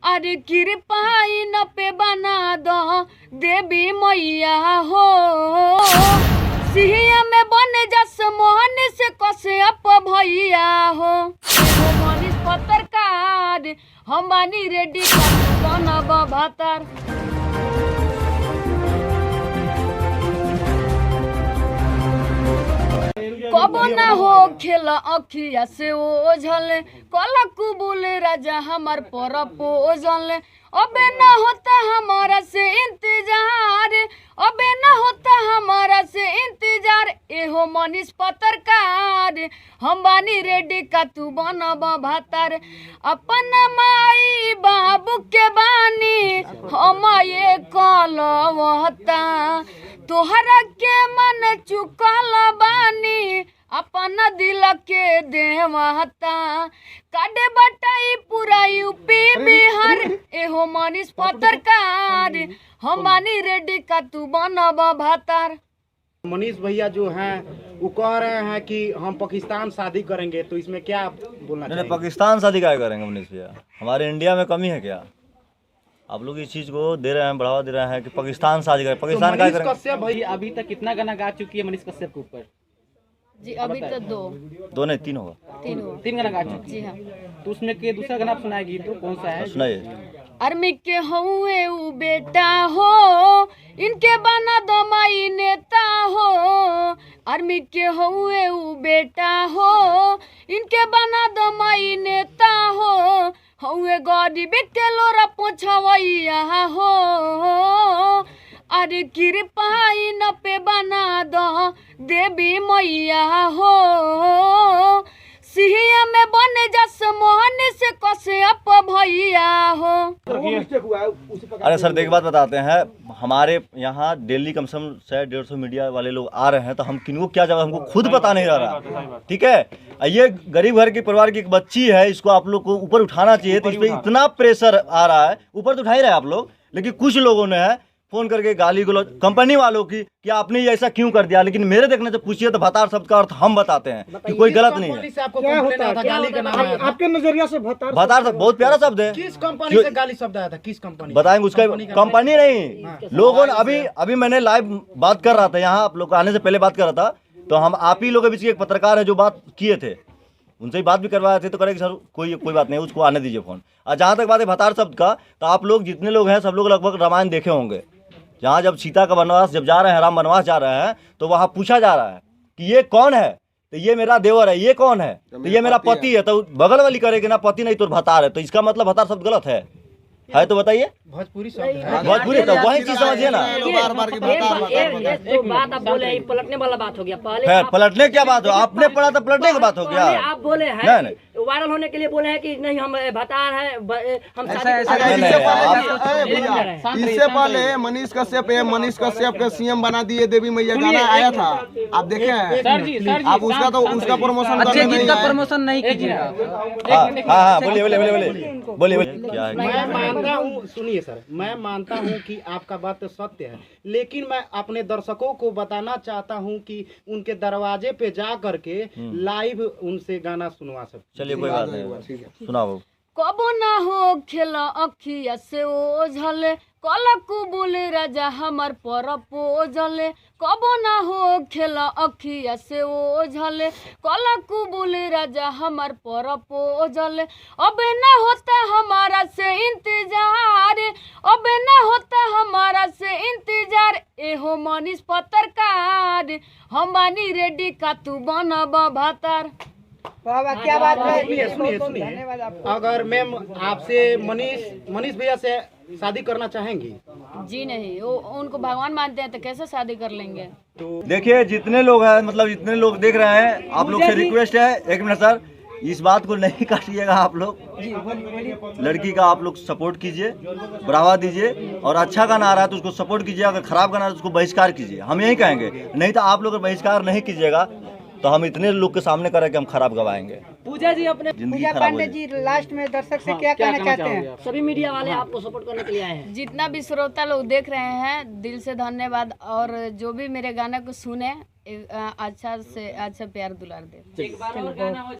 अरे कृपाई न पे बना दो देवी मैया हो, सिहिया में बने जस मोहन से कसे अप भैया हो। मनीष पत्रकार हम बानी रेडी बनब भातर। कबो ना हो खेल अखिया से ओझल, कल कुबुल राजा हमार पर पोजल। अबे ना होता हमारा से इंतजार, अबे ना होता हमारा से इंतजार। एहो मनीष पत्रकार हम बानी रेडी का तू बनब भातर। अपन माई बाबू के बानी हम ये कलवता, तोहरा के मन चुकल बानी अपन दिल के देवता। काडे बटाई पूरा यूपी बिहार, एहो मनीष पत्रकार हम बानी रेडी का तू बनब भातर। मनीष भैया जो हैं वो कह रहे हैं कि हम पाकिस्तान शादी करेंगे, तो इसमें क्या बोलना चाहिए? पाकिस्तान शादी क्या करेंगे मनीष भैया? हमारे इंडिया में कमी है क्या? आप लोग इस चीज को दे रहे हैं, बढ़ावा दे रहे हैं कि पाकिस्तान शादी करें। पाकिस्तान क्या करेंगे? कश्यप भाई अभी तक कितना गाना गा चुकी है मनीष कश्यप के ऊपर? जी अभी तो दो नहीं तीन होगा। तीन गाना गा चुकी। जी हाँ। तो उसमें के दूसरा गाना आप सुनाएगी तो कौन सा है? सुनाइए। आर्मी के हुए उ बेटा हो, इनके बना दो माई नेता हो। आर्मी के हुए उ बेटा हो, इनके बना दो माई नेता हो। हुए गरीब के लोरा पोछवैया हो, अरे कृपाई न पे बना दो देवी मैया हो, सिहिया में बने जस मोहन से कसे अप भैया हो। अरे सर एक बात बताते हैं, हमारे यहाँ डेली कम से कम 100-150 मीडिया वाले लोग आ रहे हैं, तो हम किनको क्या जवाब हमको खुद पता नहीं रहा। ठीक है, ये गरीब घर के परिवार की एक बच्ची है, इसको आप लोग को ऊपर उठाना चाहिए। तो इस पर इतना प्रेशर आ रहा है, ऊपर तो उठा ही रहे आप लोग, लेकिन कुछ लोगों ने है फोन करके गाली गलौज कंपनी वालों की कि आपने ये ऐसा क्यों कर दिया। लेकिन मेरे देखने से पूछिए तो भतार शब्द का अर्थ हम बताते हैं कि कोई गलत नहीं है। क्या होता है गाली का नाम है? आपके नजरिया से भतार शब्द बहुत प्यारा शब्द है। किस कंपनी से गाली शब्द आया था? किस कंपनी? बताएंगे उसका कंपनी नहीं। लोगों ने अभी मैंने लाइव बात कर रहा था यहाँ, आप लोग आने से पहले बात कर रहा था, तो हम आप ही लोग के बीच एक पत्रकार है जो बात किए थे, उनसे ही बात भी करवाए थे। तो करेंगे सर कोई बात नहीं, उसको आने दीजिए फोन। और जहाँ तक बात है भतार शब्द का, तो आप लोग जितने लोग हैं सब लोग लगभग रामायण देखे होंगे। जहाँ जब सीता का वनवास जब जा रहे हैं, राम वनवास जा रहे हैं, तो वहाँ पूछा जा रहा है कि ये कौन है, तो ये मेरा देवर है। ये कौन है? तो ये मेरा पति है। तो बगल वाली करेगी ना पति नहीं तो भतार है, तो इसका मतलब भतार शब्द गलत है तो बताइए। भोजपुरी शब्द है। भोजपुरी तो वही चीज समझिए ना। तो बात आप बोले पलटने वाला बात हो गया। पहले पलटने क्या बात हो? आपने पढ़ा तो पलटने की बात हो गया। आप बोले हैं वायरल होने के लिए बोले हैं कि नहीं हम भतार हैं, हम इससे पहले मनीष कश्यप के सीएम बना दिए देवी मैया गाना आया था, आप देखे हैं? आप उसका प्रमोशन नहीं कीजिएगा। हाँ बोलिए क्या है? सुनिए सर, मैं मानता हूं कि आपका बात तो सत्य है, लेकिन मैं अपने दर्शकों को बताना चाहता हूं कि उनके दरवाजे पे जा करके लाइव उनसे गाना सुनवा सकते। चलिए कोई बात नहीं, सुनाओ। कबो ना हो खेल अखिया से ओझल, कल कुबुल राजा हमार पर पोजल। कबो ना हो खेल अखिया से ओझल, कल कुबुल राजा हमार पर पोजल। अब ना होता हमारा से इंतजार, अब ना होता हमारा से इंतजार। एहो मनीष पत्रकार हम बानी रेडी का तू बनब भातर। क्या बात है? सुनिए, अगर मैम आपसे मनीष भैया से शादी करना चाहेंगी? जी नहीं, वो उनको भगवान मानते हैं तो कैसे शादी कर लेंगे? तो देखिए जितने लोग हैं, मतलब जितने लोग देख रहे हैं, आप लोग से रिक्वेस्ट है, एक मिनट सर, इस बात को नहीं काटिएगा आप लोग। लड़की का आप लोग सपोर्ट कीजिए, बढ़ावा दीजिए, और अच्छा गाना आ रहा है तो उसको सपोर्ट कीजिए। अगर खराब गाना है तो उसको बहिष्कार कीजिए, हम यही कहेंगे। नहीं तो आप लोग बहिष्कार नहीं कीजिएगा तो हम इतने लोग के सामने करें कि हम खराब गवाएंगे। पूजा जी अपने पूजा पांडे जी लास्ट में दर्शक से क्या कहना चाहते हैं? सभी मीडिया वाले आपको सपोर्ट करने के लिए आए हैं। जितना भी श्रोता लोग देख रहे हैं, दिल से धन्यवाद। और जो भी मेरे गाने को सुने, अच्छा से अच्छा प्यार दुलार दे।